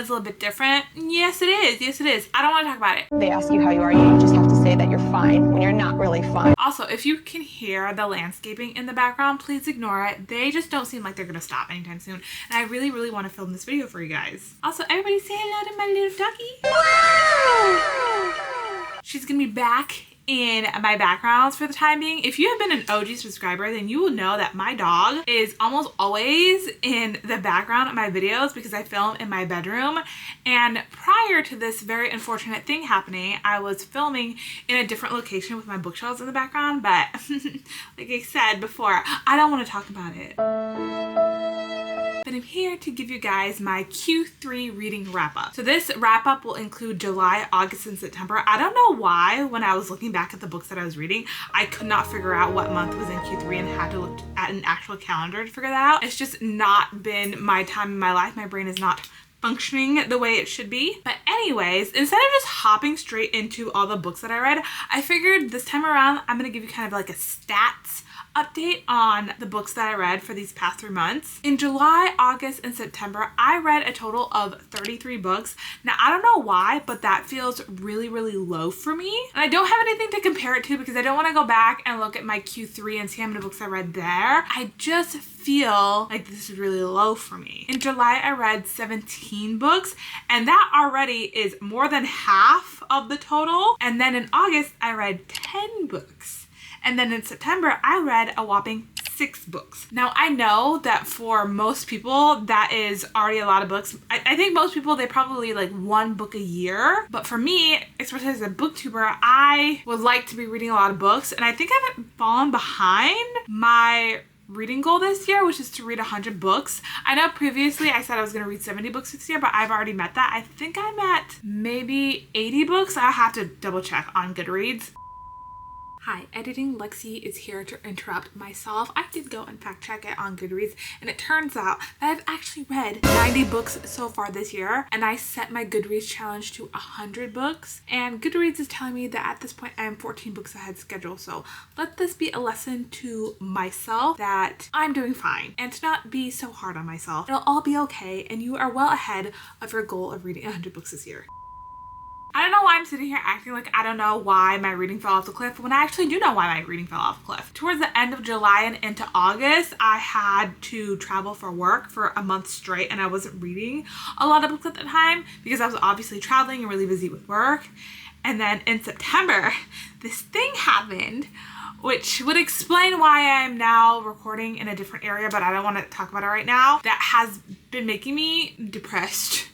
is a little bit different. Yes, it is. Yes, it is. I don't want to talk about it. They ask you how you are, you just have to say that you're fine when you're not really fine. Also, if you can hear the landscaping in the background, please ignore it. They just don't seem like they're gonna stop anytime soon. And I really, really want to film this video for you guys. Also, everybody say hello to my little ducky. Wow! She's gonna be back in my backgrounds for the time being. If you have been an OG subscriber, then you will know that my dog is almost always in the background of my videos because I film in my bedroom. And prior to this very unfortunate thing happening, I was filming in a different location with my bookshelves in the background, but like I said before, I don't want to talk about it. But I'm here to give you guys my Q3 reading wrap up. So this wrap up will include July, August, and September. I don't know why when I was looking back at the books that I was reading, I could not figure out what month was in Q3 and had to look at an actual calendar to figure that out. It's just not been my time in my life. My brain is not functioning the way it should be. But anyways, instead of just hopping straight into all the books that I read, I figured this time around I'm gonna give you kind of like a stats update on the books that I read for these past 3 months. In July, August, and September, I read a total of 33 books. Now, I don't know why, but that feels really, really low for me. And I don't have anything to compare it to because I don't want to go back and look at my Q3 and see how many books I read there. I just feel like this is really low for me. In July, I read 17 books, and that already is more than half of the total. And then in August, I read 10 books. And then in September, I read a whopping 6 books. Now, I know that for most people, that is already a lot of books. I think most people, they probably like 1 book a year. But for me, especially as a booktuber, I would like to be reading a lot of books. And I think I've fallen behind my reading goal this year, which is to read 100 books. I know previously I said I was going to read 70 books this year, but I've already met that. I think I'm at maybe 80 books. I'll have to double check on Goodreads. Hi, editing Lexi is here to interrupt myself. I did go and fact check it on Goodreads, and it turns out that I've actually read 90 books so far this year, and I set my Goodreads challenge to 100 books, and Goodreads is telling me that at this point I am 14 books ahead schedule. So let this be a lesson to myself that I'm doing fine and to not be so hard on myself. It'll all be okay, and you are well ahead of your goal of reading 100 books this year. I don't know why I'm sitting here acting like I don't know why my reading fell off the cliff when I actually do know why my reading fell off the cliff. Towards the end of July and into August, I had to travel for work for a month straight, and I wasn't reading a lot of books at the time because I was obviously traveling and really busy with work. And then in September, this thing happened, which would explain why I'm now recording in a different area, but I don't want to talk about it right now. That has been making me depressed.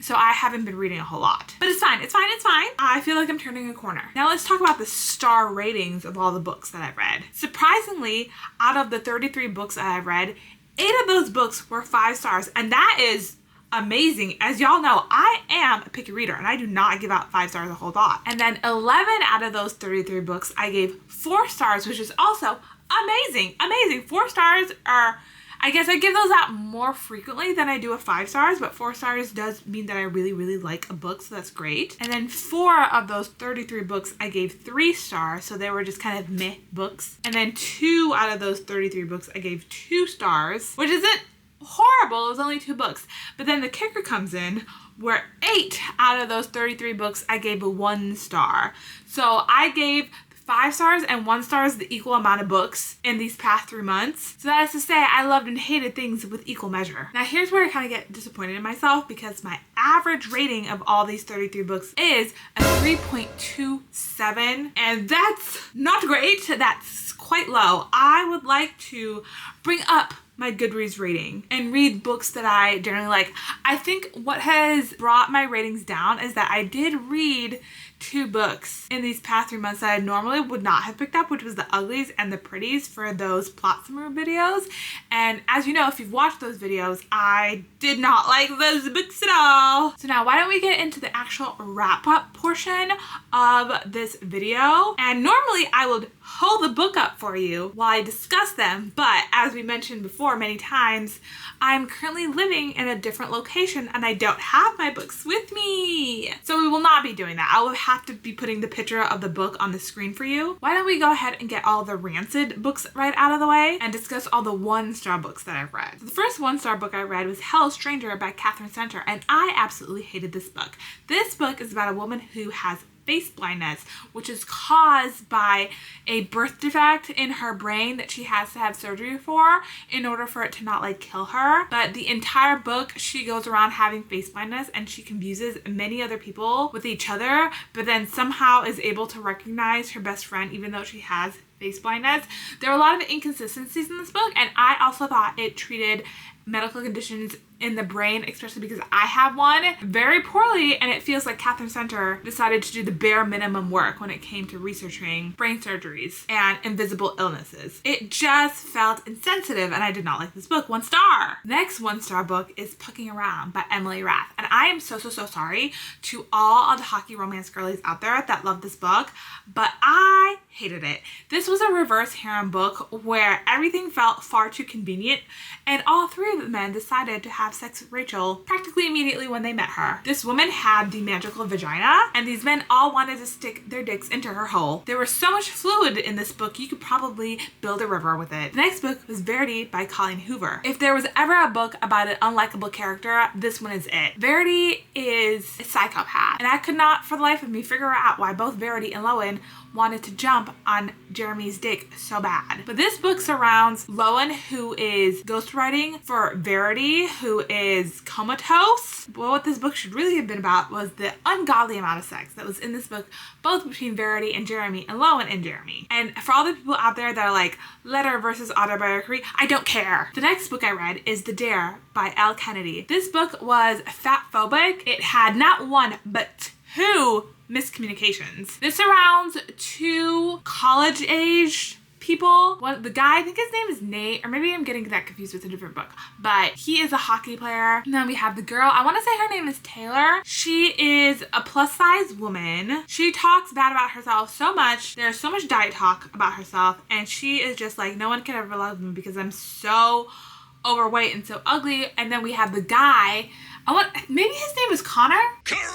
So I haven't been reading a whole lot. But it's fine, it's fine, it's fine. I feel like I'm turning a corner. Now let's talk about the star ratings of all the books that I've read. Surprisingly, out of the 33 books that I've read, 8 of those books were 5 stars. And that is amazing. As y'all know, I am a picky reader and I do not give out 5 stars a whole lot. And then 11 out of those 33 books, I gave 4 stars, which is also amazing, amazing. 4 stars are, I guess I give those out more frequently than I do a 5 stars, but 4 stars does mean that I really, really like a book, so that's great. And then 4 of those 33 books, I gave 3 stars, so they were just kind of meh books. And then 2 out of those 33 books, I gave 2 stars, which isn't horrible, it was only 2 books. But then the kicker comes in, where 8 out of those 33 books, I gave 1 star. So I gave 5 stars and 1 star is the equal amount of books in these past 3 months. So that is to say, I loved and hated things with equal measure. Now here's where I kind of get disappointed in myself because my average rating of all these 33 books is a 3.27, and that's not great. That's quite low. I would like to bring up my Goodreads rating and read books that I generally like. I think what has brought my ratings down is that I did read 2 books in these past 3 months that I normally would not have picked up, which was The Uglies and The Pretties for those plot summary videos. And as you know, if you've watched those videos, I did not like those books at all. So now why don't we get into the actual wrap up portion of this video. And normally I would hold the book up for you while I discuss them, but as we mentioned before many times, I'm currently living in a different location and I don't have my books with me. So we will not be doing that. I will have have to be putting the picture of the book on the screen for you, why don't we go ahead and get all the rancid books right out of the way and discuss all the 1-star books that I've read. So the first 1-star book I read was Hell Stranger by Catherine Center, and I absolutely hated this book. This book is about a woman who has face blindness, which is caused by a birth defect in her brain that she has to have surgery for in order for it to not like kill her. But the entire book, she goes around having face blindness and she confuses many other people with each other, but then somehow is able to recognize her best friend even though she has face blindness. There are a lot of inconsistencies in this book, and I also thought it treated medical conditions in the brain, especially because I have one, very poorly, and it feels like Catherine Center decided to do the bare minimum work when it came to researching brain surgeries and invisible illnesses. It just felt insensitive, and I did not like this book. 1 star. Next 1-star book is Pucking Around by Emily Rath, and I am so sorry to all of the hockey romance girlies out there that love this book, but I hated it. This was a reverse harem book where everything felt far too convenient, and all 3 of the men decided to have sex with Rachel practically immediately when they met her. This woman had the magical vagina, and these men all wanted to stick their dicks into her hole. There was so much fluid in this book, you could probably build a river with it. The next book was Verity by Colleen Hoover. If there was ever a book about an unlikable character, this one is it. Verity is a psychopath, and I could not for the life of me figure out why both Verity and Lowen wanted to jump on Jeremy's dick so bad. But this book surrounds Lowen, who is ghostwriting for Verity, who is comatose. But what this book should really have been about was the ungodly amount of sex that was in this book, both between Verity and Jeremy, and Lowen and Jeremy. And for all the people out there that are like, letter versus autobiography, I don't care. The next book I read is The Dare by Elle Kennedy. This book was fatphobic. It had not 1, but 2 miscommunications. This surrounds 2 college-age people. The guy, I think his name is Nate, or maybe I'm getting that confused with a different book, but he is a hockey player. And then we have the girl, I want to say her name is Taylor. She is a plus-size woman. She talks bad about herself so much. There's so much diet talk about herself, and she is just like, no one can ever love me because I'm so overweight and so ugly. And then we have the guy, maybe his name is Connor? Correct!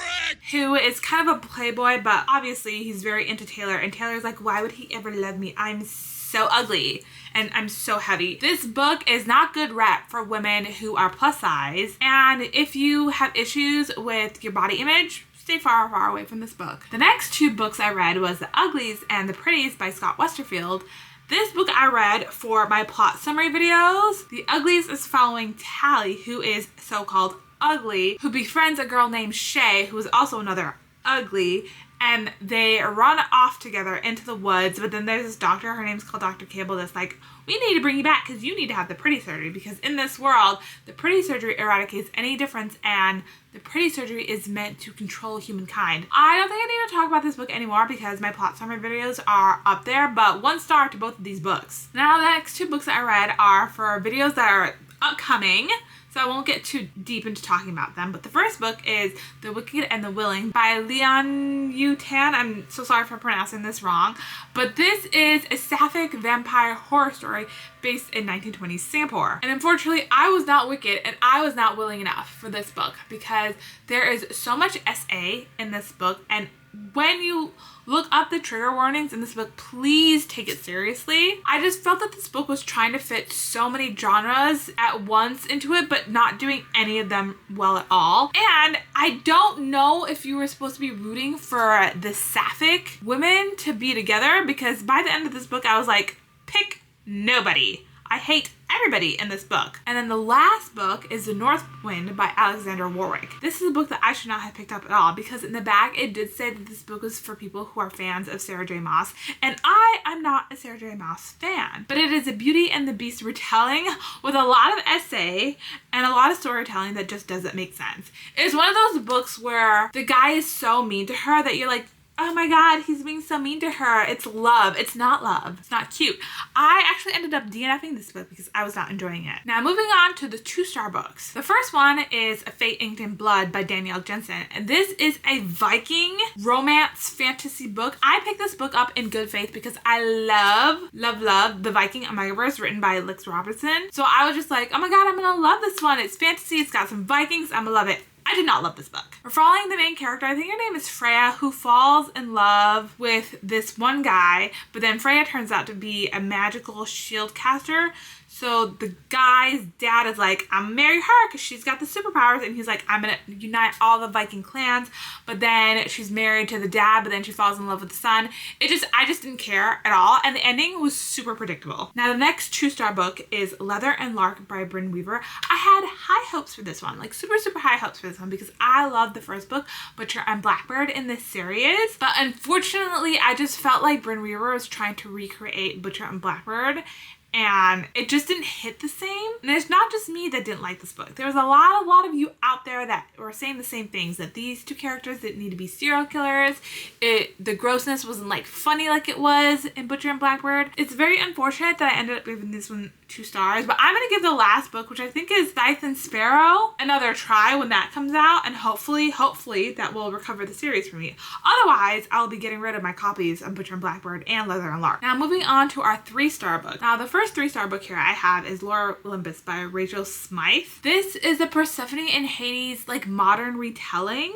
Who is kind of a playboy, but obviously he's very into Taylor, and Taylor's like, why would he ever love me? I'm so ugly and I'm so heavy. This book is not good rep for women who are plus size, and if you have issues with your body image, stay far away from this book. The next 2 books I read was The Uglies and The Pretties by Scott Westerfield. This book I read for my plot summary videos. The Uglies is following Tally, who is so-called ugly, who befriends a girl named Shay, who is also another ugly, and they run off together into the woods. But then there's this doctor, her name's called Dr. Cable, that's like, we need to bring you back because you need to have the pretty surgery, because in this world, the pretty surgery eradicates any difference, and the pretty surgery is meant to control humankind. I don't think I need to talk about this book anymore because my plot summary videos are up there, but 1 star to both of these books. Now the next 2 books I read are for videos that are upcoming, so I won't get too deep into talking about them. But the first book is The Wicked and the Willing by Leon Yutan. I'm so sorry for pronouncing this wrong. But this is a sapphic vampire horror story based in 1920s Singapore. And unfortunately, I was not wicked and I was not willing enough for this book because there is so much SA in this book, and when you look up the trigger warnings in this book, please take it seriously. I just felt that this book was trying to fit so many genres at once into it, but not doing any of them well at all. And I don't know if you were supposed to be rooting for the sapphic women to be together, because by the end of this book, I was like, pick nobody. I hate everybody in this book. And then the last book is The North Wind by Alexandra Warwick. This is a book that I should not have picked up at all, because in the back it did say that this book was for people who are fans of Sarah J Maas, and I am not a Sarah J Maas fan. But it is a Beauty and the Beast retelling with a lot of essay and a lot of storytelling that just doesn't make sense. It's one of those books where the guy is so mean to her that you're like, oh my god, he's being so mean to her. It's love. It's not love. It's not cute. I actually ended up DNFing this book because I was not enjoying it. Now moving on to the 2-star books. The first one is A Fate Inked in Blood by Danielle Jensen. And this is a Viking romance fantasy book. I picked this book up in good faith because I love the Viking Omegaverse written by Lex Robertson. So I was just like, oh my god, I'm gonna love this one. It's fantasy. It's got some Vikings. I'm gonna love it. I did not love this book. We're following the main character, I think her name is Freya, who falls in love with this one guy, but then Freya turns out to be a magical shield caster. So the guy's dad is like, I'm gonna marry her because she's got the superpowers. And he's like, I'm gonna unite all the Viking clans. But then she's married to the dad, but then she falls in love with the son. I just didn't care at all. And the ending was super predictable. Now the next 2-star book is Leather and Lark by Bryn Weaver. I had high hopes for this one, like super high hopes for this one because I loved the first book, Butcher and Blackbird, in this series. But unfortunately, I just felt like Bryn Weaver was trying to recreate Butcher and Blackbird, and it just didn't hit the same. And it's not just me that didn't like this book. There was a lot of you out there that were saying the same things, that these 2 characters didn't need to be serial killers. The grossness wasn't like funny like it was in Butcher and Blackbird. It's very unfortunate that I ended up giving this one 2 stars, but I'm gonna give the last book, which I think is Scythe and Sparrow, another try when that comes out, and hopefully that will recover the series for me. Otherwise, I'll be getting rid of my copies of Butcher and Blackbird and Leather and Lark. Now moving on to our 3-star book. Now the first 3-star book here I have is Lore Olympus by Rachel Smythe. This is a Persephone and Hades like modern retelling,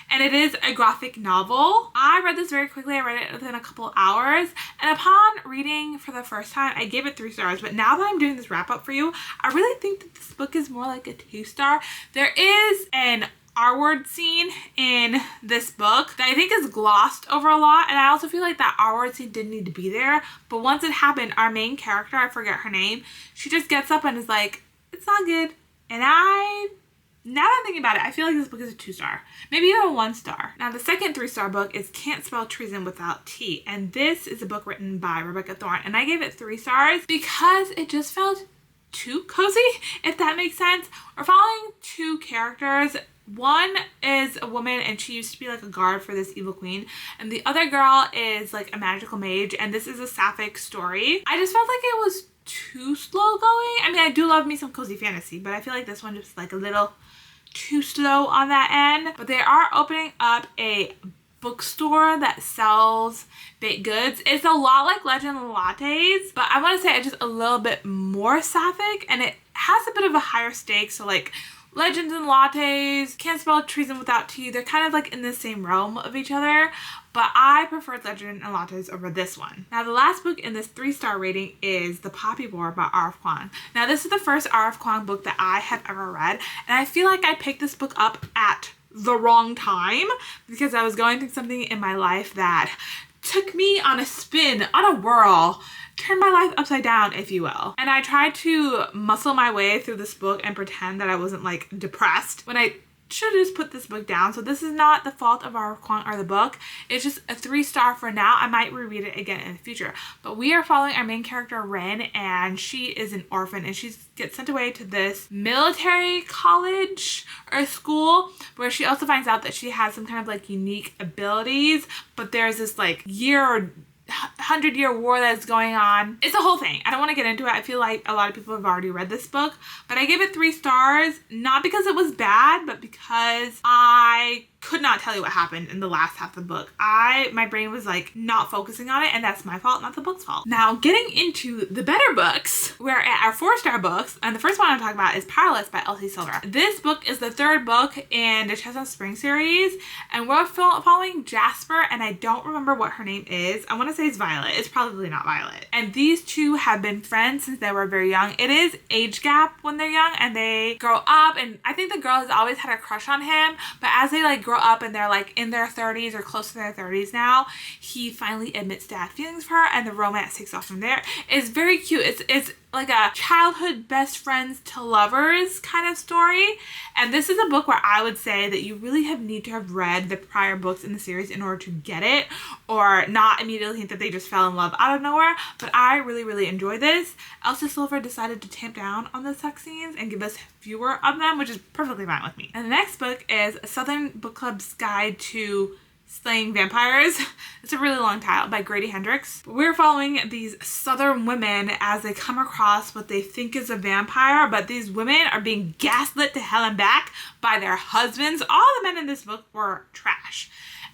and it is a graphic novel. I read this very quickly. I read it within a couple hours, and upon reading for the first time, I gave it 3 stars. But now that I'm doing this wrap up for you, I really think that this book is more like a 2-star. There is an R-word scene in this book that I think is glossed over a lot, and I also feel like that R-word scene didn't need to be there. But once it happened, our main character, I forget her name, she just gets up and is like, it's not good. And now that I'm thinking about it, I feel like this book is a 2-star, maybe even a 1-star. Now the second 3-star book is Can't Spell Treason Without T, and this is a book written by Rebecca Thorne, and I gave it 3 stars because it just felt too cozy, if that makes sense. We're following 2 characters. One is a woman and she used to be like a guard for this evil queen, and the other girl is like a magical mage, and this is a sapphic story. I just felt like it was too slow going. I mean, I do love me some cozy fantasy, but I feel like this one just like a little too slow on that end. But they are opening up a bookstore that sells baked goods. It's a lot like Legend Lattes, but I want to say it's just a little bit more sapphic, and it has a bit of a higher stake. So like Legends and Lattes, Can't Spell Treason Without T, they're kind of like in the same realm of each other, but I preferred Legend and Lattes over this one. Now the last book in this 3-star rating is The Poppy War by R.F. Kuang. Now this is the first R.F. Kuang book that I have ever read, and I feel like I picked this book up at the wrong time because I was going through something in my life that took me on a spin, on a whirl, turned my life upside down, if you will. And I tried to muscle my way through this book and pretend that I wasn't like depressed when I should have just put this book down. So this is not the fault of our Kuang or the book. It's just a 3-star for now. I might reread it again in the future. But we are following our main character, Ren, and she is an orphan, and she gets sent away to this military college or school where she also finds out that she has some kind of like unique abilities, but there's this like 100-year war that's going on. It's a whole thing. I don't want to get into it. I feel like a lot of people have already read this book, but I gave it 3 stars, not because it was bad, but because I could not tell you what happened in the last half of the book. My brain was like not focusing on it, and that's my fault, not the book's fault. Now getting into the better books, we're at our 4-star books, and the first one I'm talking about is Powerless by Elsie Silver. This book is the 3rd book in the Chestnut Spring series, and we're following Jasper, and I don't remember what her name is. I want to say it's Violet. It's probably not Violet. And these 2 have been friends since they were very young. It is age gap when they're young, and they grow up, and I think the girl has always had a crush on him, but as they like grow up and they're like in their 30s or close to their 30s now, he finally admits to have feelings for her, and the romance takes off from there. It's very cute. It's like a childhood best friends to lovers kind of story, and this is a book where I would say that you really need to have read the prior books in the series in order to get it, or not immediately think that they just fell in love out of nowhere. But I really enjoyed this. Elsie Silver decided to tamp down on the sex scenes and give us fewer of them, which is perfectly fine with me. And the next book is Southern Book Club's Guide to Slaying Vampires. It's a really long title by Grady Hendrix. We're following these southern women as they come across what they think is a vampire, but these women are being gaslit to hell and back by their husbands. All the men in this book were trash.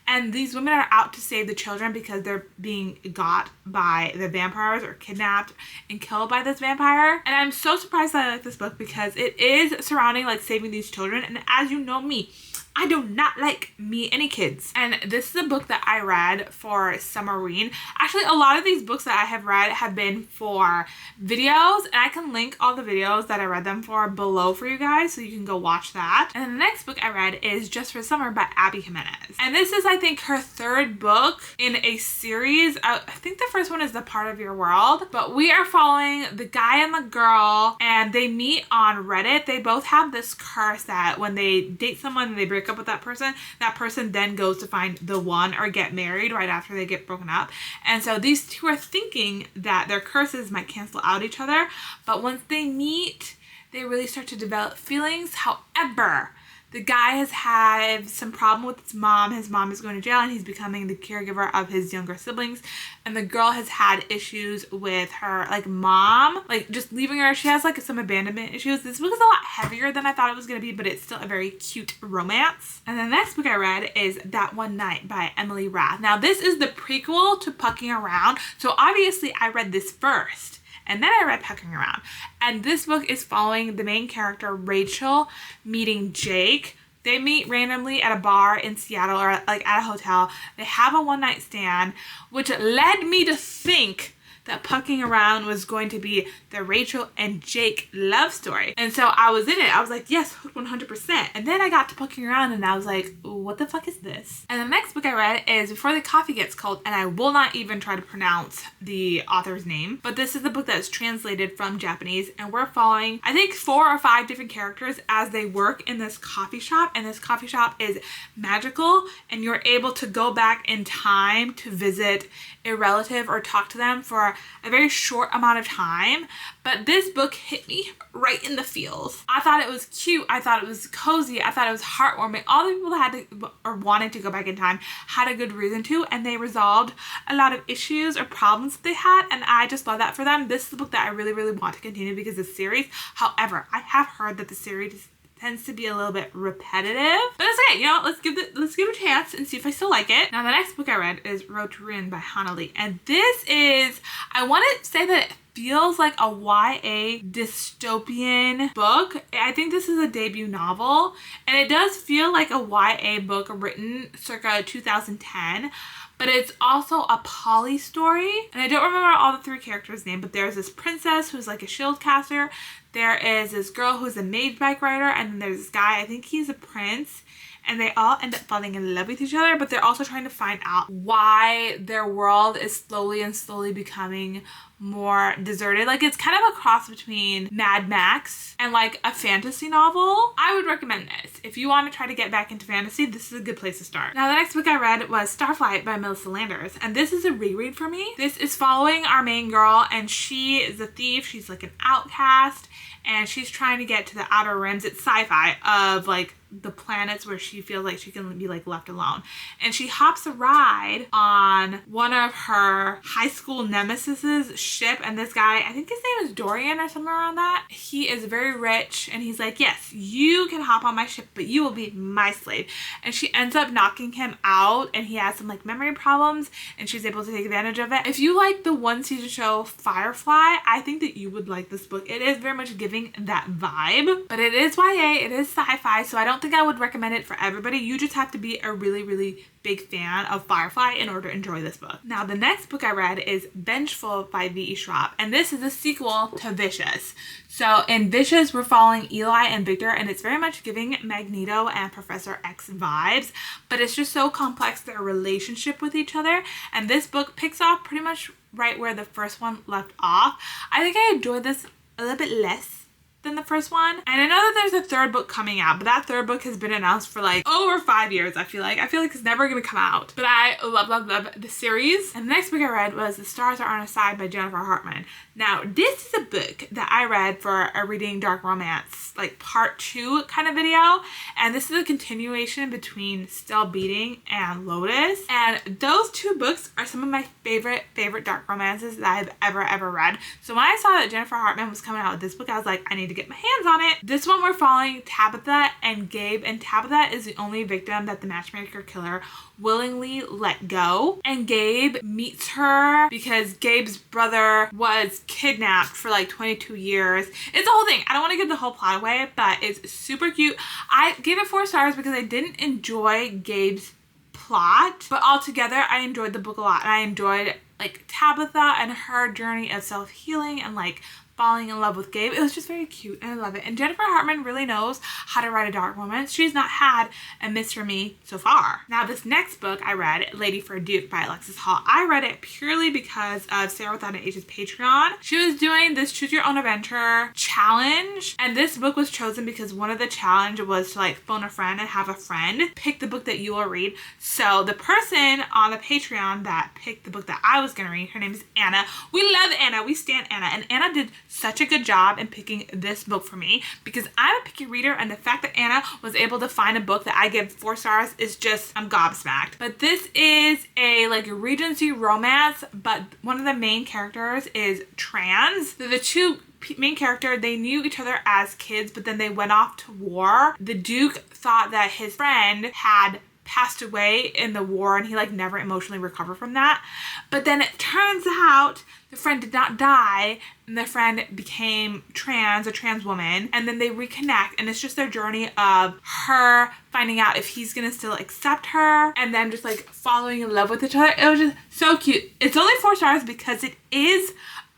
and these women are out to save the children because they're being got by the vampires or kidnapped and killed by this vampire. And I'm so surprised that I like this book because it is surrounding like saving these children, and as you know me, I do not like any kids. And this is a book that I read for summer reading. Actually, a lot of these books that I have read have been for videos, and I can link all the videos that I read them for below for you guys so you can go watch that. And then the next book I read is Just for Summer by Abby Jimenez. And this is, I think, her third book in a series. I think the first one is The Part of Your World, but we are following the guy and the girl, and they meet on Reddit. They both have this curse that when they date someone and they break up with that person then goes to find the one or get married right after they get broken up. And so these two are thinking that their curses might cancel out each other, but once they meet, they really start to develop feelings. However, the guy has had some problem with his mom. His mom is going to jail and he's becoming the caregiver of his younger siblings. And the girl has had issues with her like mom, like just leaving her. She has like some abandonment issues. This book is a lot heavier than I thought it was going to be, but it's still a very cute romance. And the next book I read is That One Night by Emily Rath. Now this is the prequel to Pucking Around. So obviously I read this first, and then I read Pucking Around. And this book is following the main character, Rachel, meeting Jake. They meet randomly at a bar in Seattle or like at a hotel. They have a one-night stand, which led me to think that Pucking Around was going to be the Rachel and Jake love story. And so I was in it. I was like, yes, 100%. And then I got to Pucking Around and I was like, what the fuck is this? And the next book I read is Before the Coffee Gets Cold, and I will not even try to pronounce the author's name, but this is the book that is translated from Japanese, and we're following, I think, 4 or 5 different characters as they work in this coffee shop, and this coffee shop is magical, and you're able to go back in time to visit a relative or talk to them for a very short amount of time. But this book hit me right in the feels. I thought it was cute. I thought it was cozy. I thought it was heartwarming. All the people that had to or wanted to go back in time had a good reason to, and they resolved a lot of issues or problems that they had, and I just love that for them. This is a book that I really, really want to continue because of the series. However, I have heard that the series tends to be a little bit repetitive, but it's okay. You know, let's give it a chance and see if I still like it. Now, the next book I read is Road to Ruin by Hana Lee, and this is, I want to say that it feels like a YA dystopian book. I think this is a debut novel, and it does feel like a YA book written circa 2010. But it's also a poly story. And I don't remember all the 3 characters' names, but there's this princess who's like a shield caster. There is this girl who's a maid bike rider. And then there's this guy, I think he's a prince. And they all end up falling in love with each other, but they're also trying to find out why their world is slowly becoming more deserted. Like, it's kind of a cross between Mad Max and like a fantasy novel. I would recommend this. If you want to try to get back into fantasy, this is a good place to start. Now, the next book I read was Starfly by Melissa Landers, and this is a reread for me. This is following our main girl, and she is a thief. She's like an outcast, and she's trying to get to the outer rims. It's sci-fi of like the planets where she feels like she can be like left alone. And she hops a ride on one of her high school nemesis's ship, and this guy, I think his name is Dorian or somewhere around that. He is very rich, and he's like, yes, you can hop on my ship, but you will be my slave. And she ends up knocking him out, and he has some like memory problems, and she's able to take advantage of it. If you like the 1-season show Firefly, I think that you would like this book. It is very much giving that vibe, but it is YA, it is sci-fi, so I don't think I would recommend it for everybody. You just have to be a really, really big fan of Firefly in order to enjoy this book. Now, the next book I read is Vengeful by V Schwab, and this is a sequel to Vicious. So in Vicious, we're following Eli and Victor, and it's very much giving Magneto and Professor X vibes, but it's just so complex, their relationship with each other. And this book picks off pretty much right where the first one left off. I think I enjoyed this a little bit less than the first one. And I know that there's a 3rd book coming out, but that 3rd book has been announced for like over 5 years, I feel like. I feel like it's never gonna come out. But I love the series. And the next book I read was The Stars Are on Our Side by Jennifer Hartman. Now, this is a book that I read for a Reading Dark Romance, like part 2 kind of video. And this is a continuation between Still Beating and Lotus. And those 2 books are some of my favorite dark romances that I've ever read. So when I saw that Jennifer Hartman was coming out with this book, I was like, I need to to get my hands on it. This one we're following Tabitha and Gabe, and Tabitha is the only victim that the matchmaker killer willingly let go. And Gabe meets her because Gabe's brother was kidnapped for like 22 years. It's a whole thing. I don't want to give the whole plot away, but it's super cute. I gave it 4 stars because I didn't enjoy Gabe's plot, but altogether I enjoyed the book a lot, and I enjoyed like Tabitha and her journey of self-healing and like falling in love with Gabe. It was just very cute and I love it. And Jennifer Hartman really knows how to write a dark romance. She's not had a miss for me so far. Now this next book I read, Lady for a Duke by Alexis Hall. I read it purely because of Sarah Without an Age's Patreon. She was doing this choose your own adventure challenge, and this book was chosen because one of the challenge was to like phone a friend and have a friend pick the book that you will read. So the person on the Patreon that picked the book that I was gonna read, her name is Anna. We love Anna. We stan Anna, and Anna did such a good job in picking this book for me because I'm a picky reader, and the fact that Anna was able to find a book that I give 4 stars is just, I'm gobsmacked. But this is a like Regency romance, but one of the main characters is trans. The two main character, they knew each other as kids, but then they went off to war. The Duke thought that his friend had passed away in the war and he like never emotionally recovered from that. But then it turns out the friend did not die and the friend became trans, a trans woman, and then they reconnect, and it's just their journey of her finding out if he's gonna still accept her and them just like falling in love with each other. It was just so cute. It's only 4 stars because it is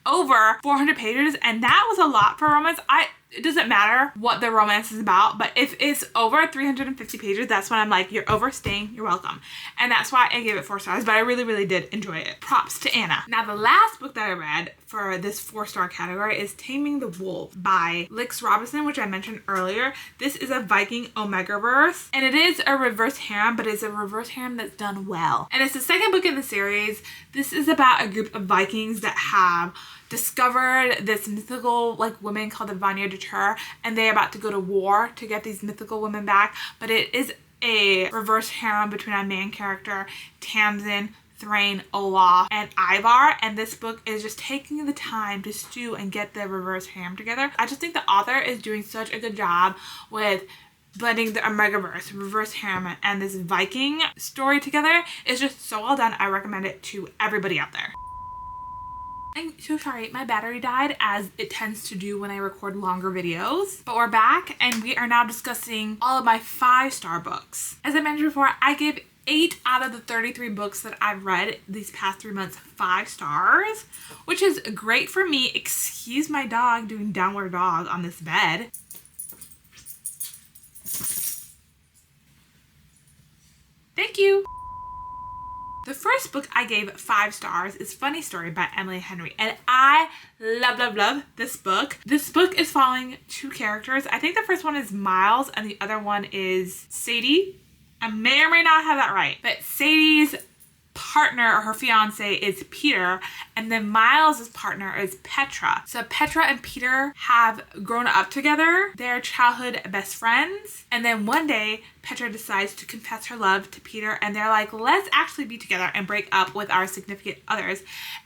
over 400 pages, and that was a lot for romance. It doesn't matter what the romance is about, but if it's over 350 pages, that's when I'm like, you're overstaying, you're welcome. And that's why I gave it 4 stars, but I really, really did enjoy it. Props to Anna. Now, the last book that I read for this 4-star category is Taming the Wolf by Gra Robbery, which I mentioned earlier. This is a Viking Omegaverse, and it is a reverse harem, but it's a reverse harem that's done well. And it's the second book in the series. This is about a group of Vikings that have discovered this mythical like woman called the Vanya de Tur, and they're about to go to war to get these mythical women back. But it is a reverse harem between our main character Tamsin, Thrain, Olaf, and Ivar, and this book is just taking the time to stew and get the reverse harem together. I just think the author is doing such a good job with blending the Omegaverse, reverse harem, and this Viking story together. It's just so well done. I recommend it to everybody out there. I'm so sorry, my battery died, as it tends to do when I record longer videos. But we're back, and we are now discussing all of my 5-star books. As I mentioned before, I gave 8 out of the 33 books that I've read these past 3 months 5 stars, which is great for me. Excuse my dog doing downward dog on this bed. Thank you. The first book I gave 5 stars is Funny Story by Emily Henry, and I love this book. This book is following 2 characters. I think the first one is Miles and the other one is Sadie. I may or may not have that right, but Sadie's partner or her fiance is Peter, and then Miles's partner is Petra. So Petra and Peter have grown up together. They're childhood best friends, and then one day Petra decides to confess her love to Peter, and they're like, let's actually be together and break up with our significant others.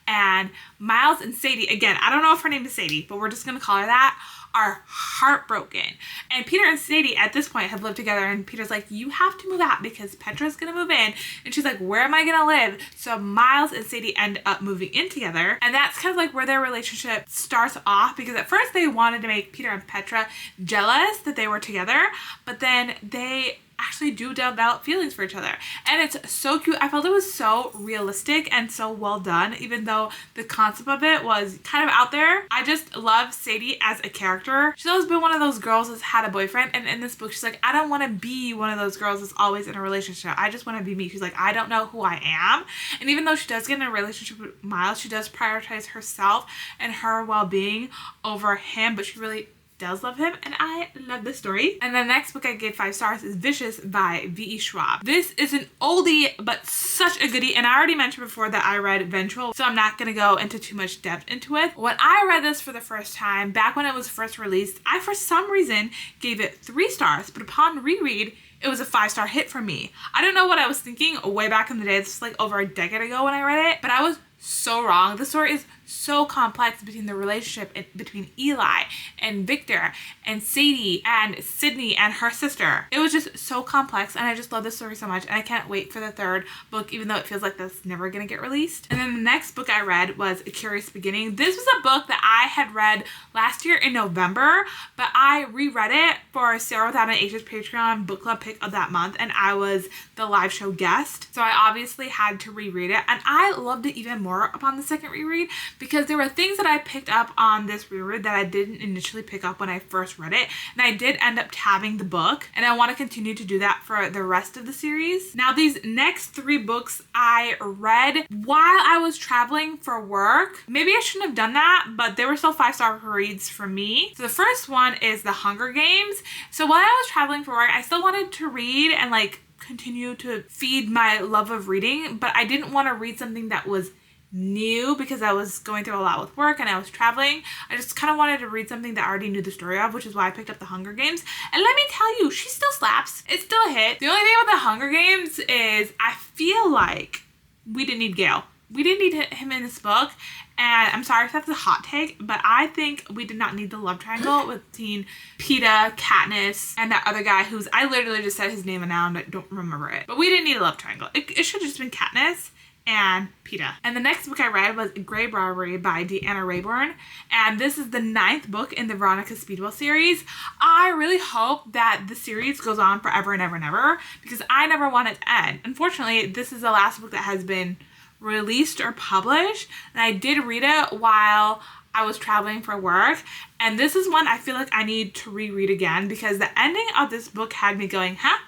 And Miles and Sadie, again, I don't know if her name is Sadie, but we're just gonna call her that, are heartbroken. And Peter and Sadie at this point have lived together, and Peter's like, you have to move out because Petra's gonna move in. And she's like, where am I gonna live? So Miles and Sadie end up moving in together, and that's kind of like where their relationship starts off, because at first they wanted to make Peter and Petra jealous that they were together, but then they actually do develop feelings for each other, and it's so cute. I felt it was so realistic and so well done, even though the concept of it was kind of out there. I just love Sadie as a character. She's always been one of those girls that's had a boyfriend, and in this book she's like, I don't want to be one of those girls that's always in a relationship. I just want to be me. She's like, I don't know who I am. And even though she does get in a relationship with Miles, she does prioritize herself and her well-being over him, but she really does love him, and I love this story. And the next book I gave 5 stars is Vicious by V Schwab. This is an oldie, but such a goodie, and I already mentioned before that I read Ventral, so I'm not gonna go into too much depth into it. When I read this for the first time, back when it was first released, I for some reason gave it 3 stars, but upon reread, it was a 5-star hit for me. I don't know what I was thinking way back in the day. This was like over a decade ago when I read it, but I was so wrong. The story is so complex between the relationship between Eli and Victor and Sadie and Sydney and her sister. It was just so complex, and I just love this story so much, and I can't wait for the third book, even though it feels like that's never gonna get released. And then the next book I read was A Curious Beginning. This was a book that I had read last year in November, but I reread it for Sarah Without an Age's Patreon book club pick of that month, and I was the live show guest, so I obviously had to reread it, and I loved it even more upon the second reread because there were things that I picked up on this reread that I didn't initially pick up when I first read it, and I did end up tabbing the book, and I want to continue to do that for the rest of the series. Now, these next 3 books I read while I was traveling for work. Maybe I shouldn't have done that, but they were still 5-star reads for me. So the first one is The Hunger Games. So while I was traveling for work, I still wanted to read and like continue to feed my love of reading, but I didn't want to read something that was new because I was going through a lot with work and I was traveling. I just kind of wanted to read something that I already knew the story of, which is why I picked up The Hunger Games. And let me tell you, she still slaps. It's still a hit. The only thing with The Hunger Games is I feel like we didn't need Gale. We didn't need him in this book. And I'm sorry if that's a hot take, but I think we did not need the love triangle between Peeta, Katniss, and that other guy who's, I literally just said his name and now I don't remember it. But we didn't need a love triangle. It should have just been Katniss and Peeta. And the next book I read was Gra Robbery by Deanna Rayburn. And this is the 9th book in the Veronica Speedwell series. I really hope that the series goes on forever and ever and ever because I never want it to end. Unfortunately, this is the last book that has been released or published, and I did read it while I was traveling for work, and this is one I feel like I need to reread again because the ending of this book had me going, huh?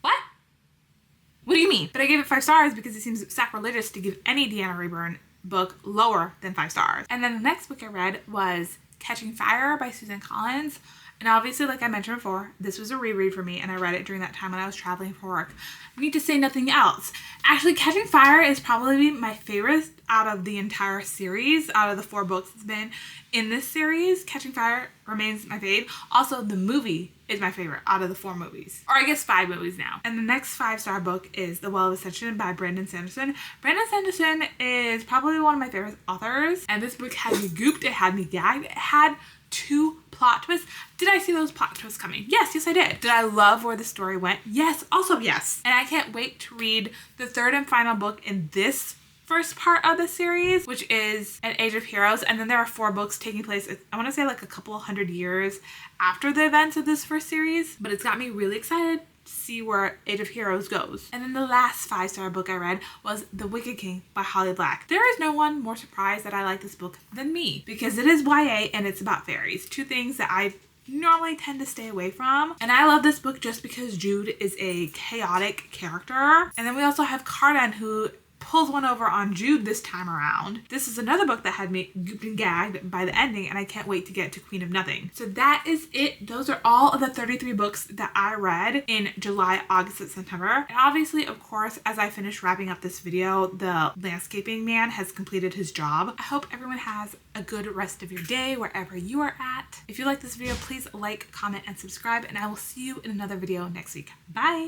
What do you mean? But I gave it 5 stars because it seems sacrilegious to give any Deanna Rayburn book lower than 5 stars. And then the next book I read was Catching Fire by Susan Collins. And obviously, like I mentioned before, this was a reread for me and I read it during that time when I was traveling for work. I need to say nothing else. Actually, Catching Fire is probably my favorite out of the entire series, out of the 4 books it's been in this series. Catching Fire remains my fave. Also, the movie is my favorite out of the 4 movies. Or I guess 5 movies now. And the next 5-star book is The Well of Ascension by Brandon Sanderson. Brandon Sanderson is probably one of my favorite authors. And this book had me gooped, it had me gagged, it had 2 plot twists. Did I see those plot twists coming? Yes, I did. Did I love where the story went? Yes, also yes. And I can't wait to read the 3rd and final book in this first part of the series, which is An Age of Heroes. And then there are 4 books taking place, I want to say like a couple hundred years after the events of this first series. But it's got me really excited to see where Age of Heroes goes. And then the last 5-star book I read was The Wicked King by Holly Black. There is no one more surprised that I like this book than me because it is YA and it's about fairies. 2 things that I normally tend to stay away from. And I love this book just because Jude is a chaotic character. And then we also have Cardan, who pulls one over on Jude this time around. This is another book that had me gooped and gagged by the ending, and I can't wait to get to Queen of Nothing. So that is it. Those are all of the 33 books that I read in July, August, and September. And obviously, of course, as I finish wrapping up this video, the landscaping man has completed his job. I hope everyone has a good rest of your day wherever you are at. If you like this video, please like, comment, and subscribe, and I will see you in another video next week. Bye!